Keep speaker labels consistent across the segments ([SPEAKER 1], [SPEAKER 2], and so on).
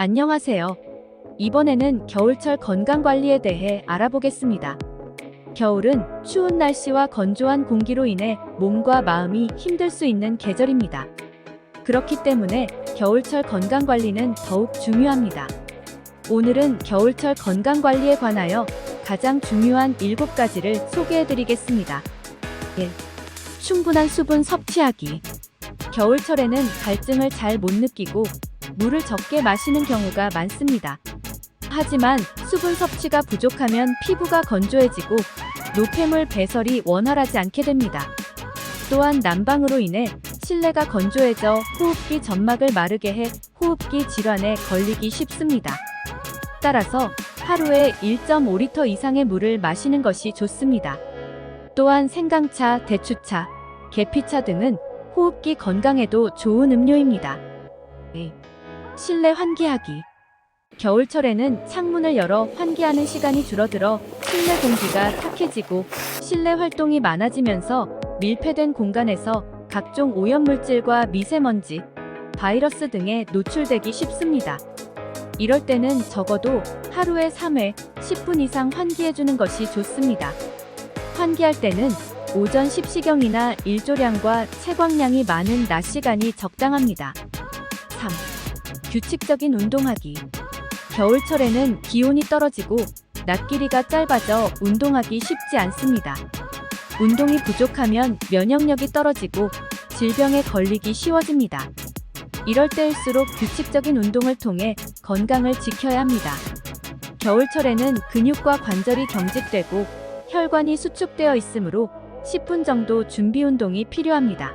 [SPEAKER 1] 안녕하세요. 이번에는 겨울철 건강관리에 대해 알아보겠습니다. 겨울은 추운 날씨와 건조한 공기로 인해 몸과 마음이 힘들 수 있는 계절입니다. 그렇기 때문에 겨울철 건강관리는 더욱 중요합니다. 오늘은 겨울철 건강관리에 관하여 가장 중요한 7가지를 소개해드리겠습니다. 1. 충분한 수분 섭취하기. 겨울철에는 갈증을 잘 못 느끼고 물을 적게 마시는 경우가 많습니다. 하지만 수분 섭취가 부족하면 피부가 건조해지고 노폐물 배설이 원활하지 않게 됩니다. 또한 난방으로 인해 실내가 건조해져 호흡기 점막을 마르게 해 호흡기 질환에 걸리기 쉽습니다. 따라서 하루에 1.5리터 이상의 물을 마시는 것이 좋습니다. 또한 생강차, 대추차, 계피차 등은 호흡기 건강에도 좋은 음료입니다. 실내 환기하기. 겨울철에는 창문을 열어 환기하는 시간이 줄어들어 실내 공기가 탁해지고 실내 활동이 많아지면서 밀폐된 공간에서 각종 오염물질과 미세먼지, 바이러스 등에 노출되기 쉽습니다. 이럴 때는 적어도 하루에 3회 10분 이상 환기해주는 것이 좋습니다. 환기할 때는 오전 십시경이나 일조량과 채광량이 많은 낮 시간이 적당합니다. 3. 규칙적인 운동하기. 겨울철에는 기온이 떨어지고 낮 길이가 짧아져 운동하기 쉽지 않습니다. 운동이 부족하면 면역력이 떨어지고 질병에 걸리기 쉬워집니다. 이럴 때일수록 규칙적인 운동을 통해 건강을 지켜야 합니다. 겨울철에는 근육과 관절이 경직되고 혈관이 수축되어 있으므로 10분 정도 준비 운동이 필요합니다.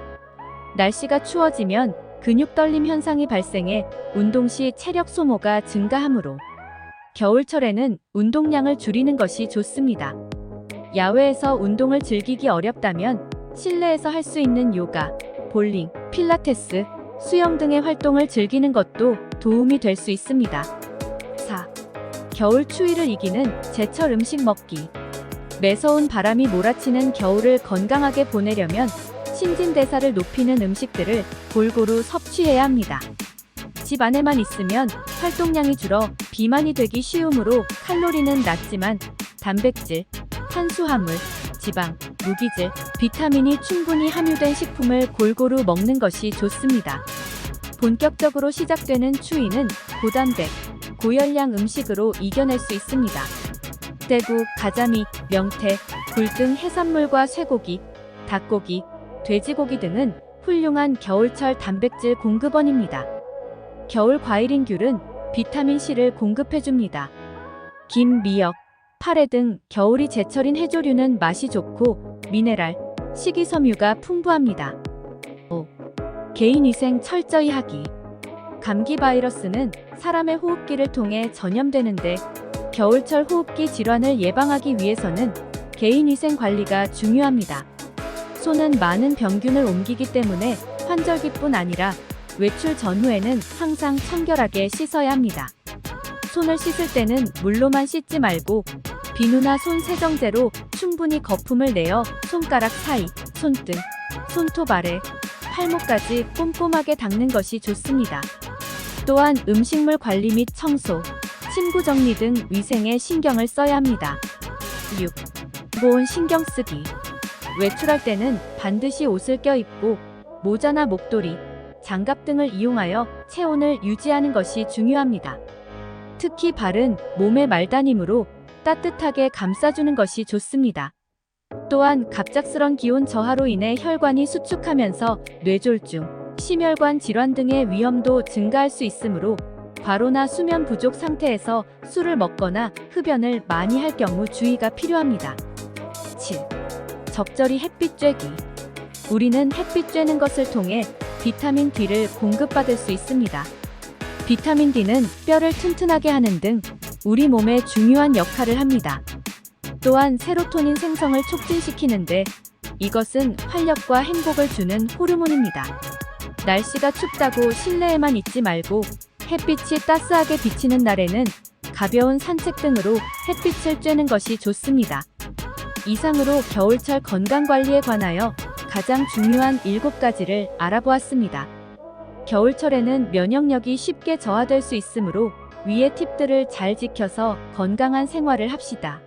[SPEAKER 1] 날씨가 추워지면 근육 떨림 현상이 발생해 운동 시 체력 소모가 증가하므로 겨울철에는 운동량을 줄이는 것이 좋습니다. 야외에서 운동을 즐기기 어렵다면 실내에서 할 수 있는 요가, 볼링, 필라테스, 수영 등의 활동을 즐기는 것도 도움이 될 수 있습니다. 4. 겨울 추위를 이기는 제철 음식 먹기. 매서운 바람이 몰아치는 겨울을 건강하게 보내려면 신진대사를 높이는 음식들을 골고루 섭취해야 합니다. 집 안에만 있으면 활동량이 줄어 비만이 되기 쉬우므로 칼로리는 낮지만 단백질, 탄수화물, 지방, 무기질, 비타민이 충분히 함유된 식품을 골고루 먹는 것이 좋습니다. 본격적으로 시작되는 추위는 고단백, 고열량 음식으로 이겨낼 수 있습니다. 대구, 가자미, 명태, 굴 등 해산물과 쇠고기, 닭고기, 돼지고기 등은 훌륭한 겨울철 단백질 공급원입니다. 겨울 과일인 귤은 비타민C를 공급해줍니다. 김, 미역, 파래 등 겨울이 제철인 해조류는 맛이 좋고 미네랄, 식이섬유가 풍부합니다. 5. 개인위생 철저히 하기. 감기 바이러스는 사람의 호흡기를 통해 전염되는데 겨울철 호흡기 질환을 예방하기 위해서는 개인위생 관리가 중요합니다. 손은 많은 병균을 옮기기 때문에 환절기뿐 아니라 외출 전후에는 항상 청결하게 씻어야 합니다. 손을 씻을 때는 물로만 씻지 말고 비누나 손 세정제로 충분히 거품을 내어 손가락 사이, 손등, 손톱 아래, 팔목까지 꼼꼼하게 닦는 것이 좋습니다. 또한 음식물 관리 및 청소, 침구 정리 등 위생에 신경을 써야 합니다. 6. 보온 신경 쓰기. 외출할 때는 반드시 옷을 껴입고 모자나 목도리, 장갑 등을 이용하여 체온을 유지하는 것이 중요합니다. 특히 발은 몸의 말단임으로 따뜻하게 감싸주는 것이 좋습니다. 또한 갑작스런 기온 저하로 인해 혈관이 수축하면서 뇌졸중, 심혈관 질환 등의 위험도 증가할 수 있으므로 과로나 수면 부족 상태에서 술을 먹거나 흡연을 많이 할 경우 주의가 필요합니다. 7. 적절히 햇빛 쬐기. 우리는 햇빛 쬐는 것을 통해 비타민 D를 공급받을 수 있습니다. 비타민 D는 뼈를 튼튼하게 하는 등 우리 몸에 중요한 역할을 합니다. 또한 세로토닌 생성을 촉진시키는데 이것은 활력과 행복을 주는 호르몬입니다. 날씨가 춥다고 실내에만 있지 말고 햇빛이 따스하게 비치는 날에는 가벼운 산책 등으로 햇빛을 쬐는 것이 좋습니다. 이상으로 겨울철 건강관리에 관하여 가장 중요한 7가지를 알아보았습니다. 겨울철에는 면역력이 쉽게 저하될 수 있으므로 위의 팁들을 잘 지켜서 건강한 생활을 합시다.